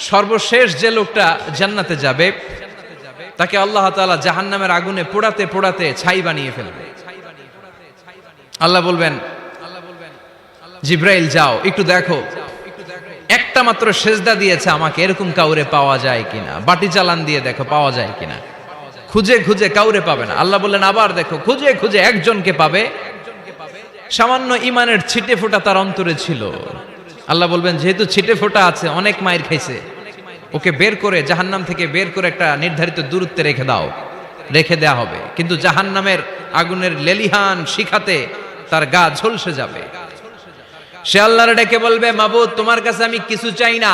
সর্বশেষ যে লোকটা জান্নাতে যাবে তাকে আল্লাহ তাআলা জাহান্নামের আগুনে পোড়াতে পোড়াতে ছাই বানিয়ে ফেলবে। আল্লাহ বলবেন, জিব্রাইল যাও একটু দেখো, একটা মাত্র সেজদা দিয়েছে আমাকে, এরকম কাউরে পাওয়া যায় কিনা। বাটি চালান দিয়ে দেখো পাওয়া যায় কিনা। খুঁজে খুঁজে কাউরে পাবে না। আল্লাহ বললেন আবার দেখো, খুঁজে খুঁজে একজনকে পাবে, সামান্য ইমানের ছিটে ফোঁটা তার অন্তরে ছিল। আল্লাহ বলবেন যেহেতু ছিটে ফোঁটা আছে, অনেক মায়ের খাইছে, ওকে বের করে জাহান্নাম থেকে বের করে একটা নির্ধারিত দূরত্বে রেখে দাও। রেখে দেয়া হবে, কিন্তু জাহান্নামের আগুনের লেলিহান শিখাতে তার গা ঝলসে যাবে। সে আল্লাহর ডেকে বলবে, মাবুদ তোমার কাছে আমি কিছু চাই না,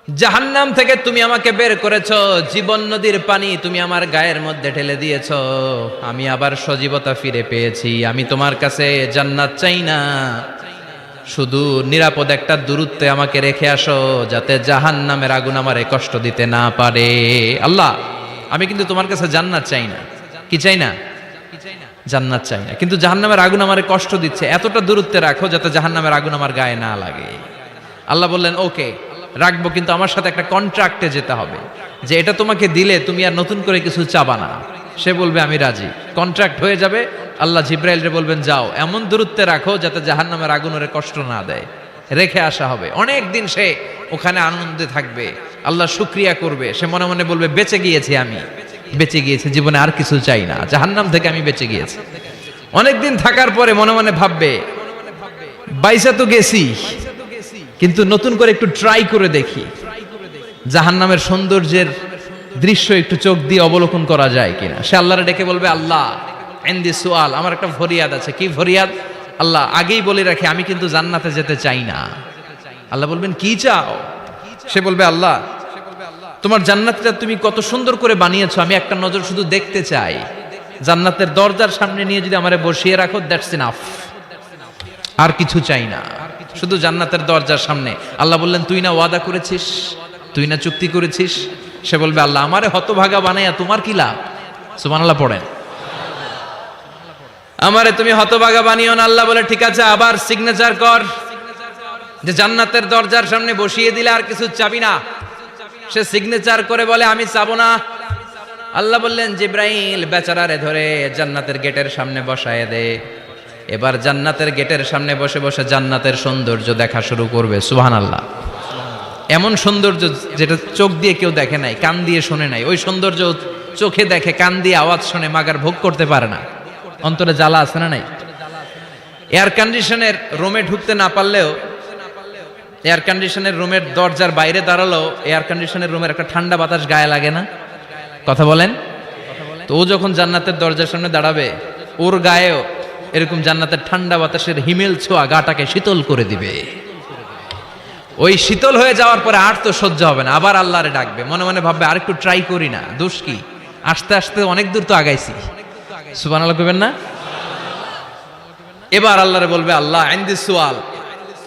জাহান্নাম থেকে তুমি আমাকে বের করেছো, জীবন নদীর পানি তুমি আমার গায়ের মধ্যে ঢেলে দিয়েছো, আমি আবার সজীবতা ফিরে পেয়েছি, আমি তোমার কাছে জান্নাত চাই না, শুধু নিরাপদ একটা দূরত্বে আমাকে রেখে আসো, যাতে জাহান্নামের আগুন আমারে কষ্ট দিতে না পারে। আল্লাহ আমি কিন্তু তোমার কাছে জান্নাত চাই না। কি চাই না? জান্নাত চাই না, কিন্তু জাহান্নামের আগুন আমারে কষ্ট দিচ্ছে, এতটা দূরত্বে রাখো যাতে জাহান্নামের আগুন আমার গায়ে না লাগে। আল্লাহ বললেন ওকে রাখবো, কিন্তু আমার সাথে একটা কন্ট্রাক্টে যেতে হবে, যে এটা তোমাকে দিলে তুমি আর নতুন করে কিছু চাবা না। সে বলবে আমি রাজি, কন্ট্রাক্ট হয়ে যাবে। আল্লাহ জিব্রাইলরে বলবেন যাও এমন দূরত্বে রাখো যাতে জাহান্নামের আগুন ওরে কষ্ট না দেয়। রেখে আসা হবে, অনেক দিন সে ওখানে আনন্দে থাকবে, আল্লাহ শুকরিয়া করবে। সে মনে মনে বলবে বেঁচে গিয়েছি, আমি বেঁচে গিয়েছি, জীবনে আর কিছু চাই না, জাহান্নাম থেকে আমি বেঁচে গিয়েছি। অনেকদিন থাকার পরে মনে মনে ভাববে বাইসা তো গেছি, কিন্তু নতুন করে একটু ট্রাই করে দেখি, জাহান্নামের সৌন্দর্যের দৃশ্য একটু চোখ দিয়ে অবলোকন করা যায় কিনা। সে আল্লাহরে ডেকে বলবে আল্লাহ ইনদি সুআল, আমার একটা ফরিয়াদ আছে। কি ফরিয়াদ? আল্লাহ আগেই বলে রাখি আমি কিন্তু জান্নাতে যেতে চাই না। আল্লাহ বলবেন কি চাও? সে বলবে আল্লাহ তোমার জান্নাতটা তুমি কত সুন্দর করে বানিয়েছো, আমি একটা নজর শুধু দেখতে চাই। জান্নাতের দরজার সামনে নিয়ে যদি আমারে বসিয়ে রাখো, দ্যাটস ইনাফ, আর কিছু চাই না, শুধু জান্নাতের দরজার সামনে। আল্লাহ বললেন তুই না ওয়াদা করেছিস, তুই না চুক্তি করেছিস। সে বলবে আল্লাহ আমারে হতভাগা বানাইয়া তোমার কি লাভ? সুবহানাল্লাহ পড়েন। আমারে তুমি হতভাগা বানিও না। আল্লাহ বলে ঠিক আছে, আবার সিগনেচার কর যে জান্নাতের দরজার সামনে বসিয়ে দিলে আর কিছু চাবি না। সে সিগনেচার করে বলে আমি চাবো না। আল্লাহ বললেন জিব্রাইল বেচারারে ধরে জান্নাতের গেটের সামনে বসায় দে। এবার জান্নাতের গেটের সামনে বসে বসে জান্নাতের সৌন্দর্য দেখা শুরু করবে। সুবহানাল্লাহ। এমন সৌন্দর্য যেটা চোখ দিয়ে কেউ দেখে নাই, কান দিয়ে শোনে নাই, ওই সৌন্দর্য চোখে দেখে, কান দিয়ে আওয়াজ শুনে মাগার ভোগ করতে পারে না। অন্তরে জ্বালা আছে না নাই? এয়ার কন্ডিশনের রুমে ঢুকতে না পারলেও, এয়ার কন্ডিশনের রুমের দরজার বাইরে দাঁড়ালো, এয়ার কন্ডিশনের রুমের একটা ঠান্ডা বাতাস গায়ে লাগে না? কথা বলেন। তো ও যখন জান্নাতের দরজার সামনে দাঁড়াবে, ওর গায়েও এরকম জান্নাতের ঠান্ডা বাতাসের হিমেল ছোঁয়া গাটাকে শীতল করে দিবে। ওই শীতল হয়ে যাওয়ার পরে আর তো সহ্য হবে না, আবার আল্লাহরে ডাকবে, মনে মনে ভাববে আর একটু ট্রাই করি না, দোষ কি, আস্তে আস্তে অনেক দূর তো আগাইছি। সুবহানাল্লাহ কইবেন না? এবার আল্লাহরে বলবে আল্লাহ ইনদি সুআল,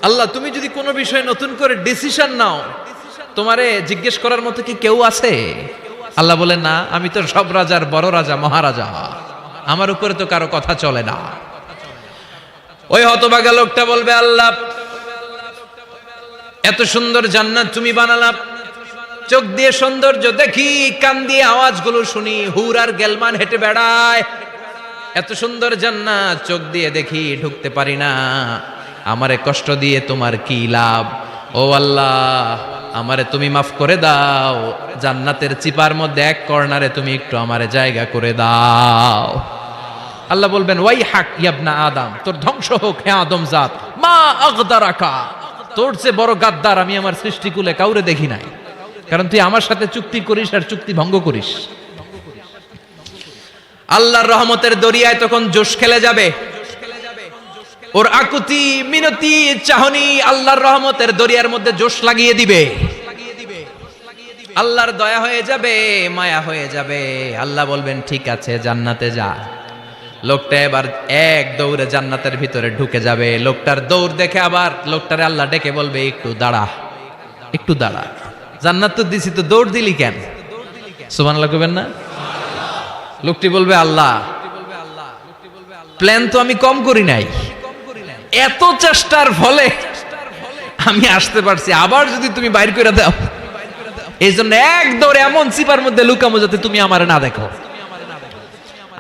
আল্লাহ তুমি যদি কোনো বিষয়ে নতুন করে ডিসিশন নাও, তোমারে জিজ্ঞেস করার মতো কি কেউ আছে? আল্লাহ বলেন না, আমি তো সব রাজার বড় রাজা, মহারাজা, আমার উপরে তো কারো কথা চলে না। ওই হতভাগা লোকটা বলবে আল্লাহ এত সুন্দর জান্নাত তুমি বানালাম, চোখ দিয়ে সৌন্দর্য দেখি, কান দিয়ে আওয়াজগুলো শুনি, হুর আর গেলমান হেঁটে বেড়ায়, এত সুন্দর জান্নাত চোখ দিয়ে দেখি, ঢুকতে পারি না, আমারে কষ্ট দিয়ে তোমার কি লাভ? ও আল্লাহ আমারে তুমি মাফ করে দাও, জান্নাতের চিপার মধ্যে এক কর্নারে তুমি একটু আমারে জায়গা করে দাও। আল্লাহ বলবেন ওয়াই হাক ইয়াবনা আদম, তোর ধ্বংস হোক হে আদম জাত, মা আগদারাকা, তোর চেয়ে বড় গাদ্দার আমি আমার সৃষ্টিকুলে কাউরে দেখি নাই, কারণ তুই আমার সাথে চুক্তি করিস আর চুক্তি ভঙ্গ করিস। আল্লাহর রহমতের দরিয়ায় তখন জোশ খেলে যাবে, ওর আকুতি মিনতি চাহনি আল্লাহর রহমতের দরিয়ার মধ্যে জোশ লাগিয়ে দিবে। আল্লাহর দয়া হয়ে যাবে, মায়া হয়ে যাবে। আল্লাহ বলবেন ঠিক আছে জান্নাতে যা। লোকটা এবার এক দৌড়ে জান্নাতের ভিতরে ঢুকে যাবে। লোকটার দৌড় দেখে আবার লোকটারে আল্লাহ ডেকে বলবে একটু দাঁড়া, একটু দাঁড়া, জান্নাত তো দিছি, তো দৌড় দিলি কেন? সুবহানাল্লাহ কইবেন না? লোকটি বলবে আল্লাহ প্ল্যান তো আমি কম করি নাই, এত চেষ্টার ফলে আমি আসতে পারছি, আবার যদি তুমি বাইর করে দাও, এই জন্য এক দৌড়ে এমন চিপার মধ্যে লুকামো যাতে তুমি আমার না দেখো।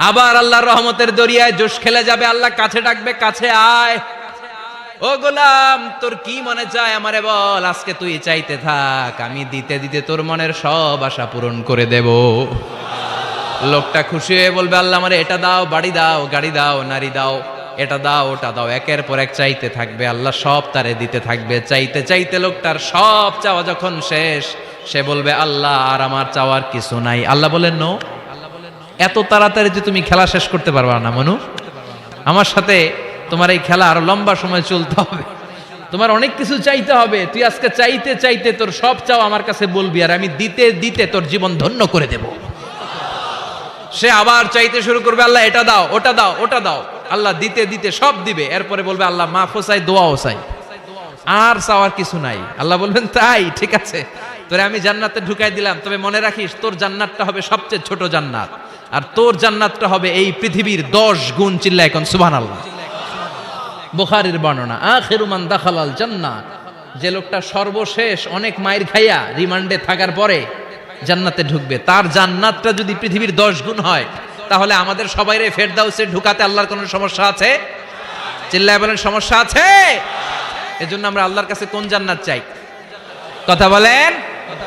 আবার আল্লাহর রহমতের দরিয়ায় জোশ খেলে যাবে, আল্লাহ কাছে ডাকবে, কাছে আয়, ও গোলাম তোর কি মনে চায় আমারে বল, আজকে তুই চাইতে থাক, আমি দিতে দিতে তোর মনের সব আশা পূরণ করে দেব। লোকটা খুশি হয়ে বলবে, আল্লাহ আমারে এটা দাও, বাড়ি দাও, গাড়ি দাও, নারী দাও, এটা দাও, ওটা দাও, একের পর এক চাইতে থাকবে, আল্লাহ সব তারে দিতে থাকবে। চাইতে চাইতে লোকটার সব চাওয়া যখন শেষ, সে বলবে আল্লাহ আর আমার চাওয়ার কিছু নাই। আল্লাহ বলেন নো, এত তাড়াতাড়ি যে তুমি খেলা শেষ করতে পারবা না মনু, আমার সাথে তোমার এই খেলা আরো লম্বা সময় চলতে হবে, তোমার অনেক কিছু চাইতে হবে। তুই আজকে চাইতে চাইতে তোর সব চাও আমার কাছে বলবি, আর আমি দিতে দিতে তোর জীবন ধন্য করে দেব। সে আবার চাইতে শুরু করবে, আল্লাহ এটা দাও, ওটা দাও, ওটা দাও, আল্লাহ দিতে দিতে সব দিবে। এরপরে বলবে আল্লাহ মাফও চাই, দোয়াও চাই, আর চাওয়ার কিছু নাই। আল্লাহ বলবেন তাই ঠিক আছে, তোরে আমি জান্নাতে ঢুকাই দিলাম, তবে মনে রাখিস তোর জান্নাতটা হবে সবচেয়ে ছোট জান্নাত, আর তোর জান্নাতটা হবে এই পৃথিবীর 10 গুণ। চিল্লা এখন সুবহানাল্লাহ। বুখারীর বর্ণনা, আখিরু মান দাখালাল জান্নাহ, যে লোকটা সর্বশেষ অনেক মাইর খাইয়া রিমান্ডে থাকার পরে জান্নাতে ঢুকবে, তার জান্নাতটা যদি পৃথিবীর 10 গুণ হয়, তাহলে আমাদের সবাইরে ফেরদাউসে ঢুকাতে আল্লাহর কোনো সমস্যা আছে? চিল্লায় বলেন সমস্যা আছে? এজন্য আমরা আল্লাহর কাছে কোন জান্নাত চাই? কথা বলেন।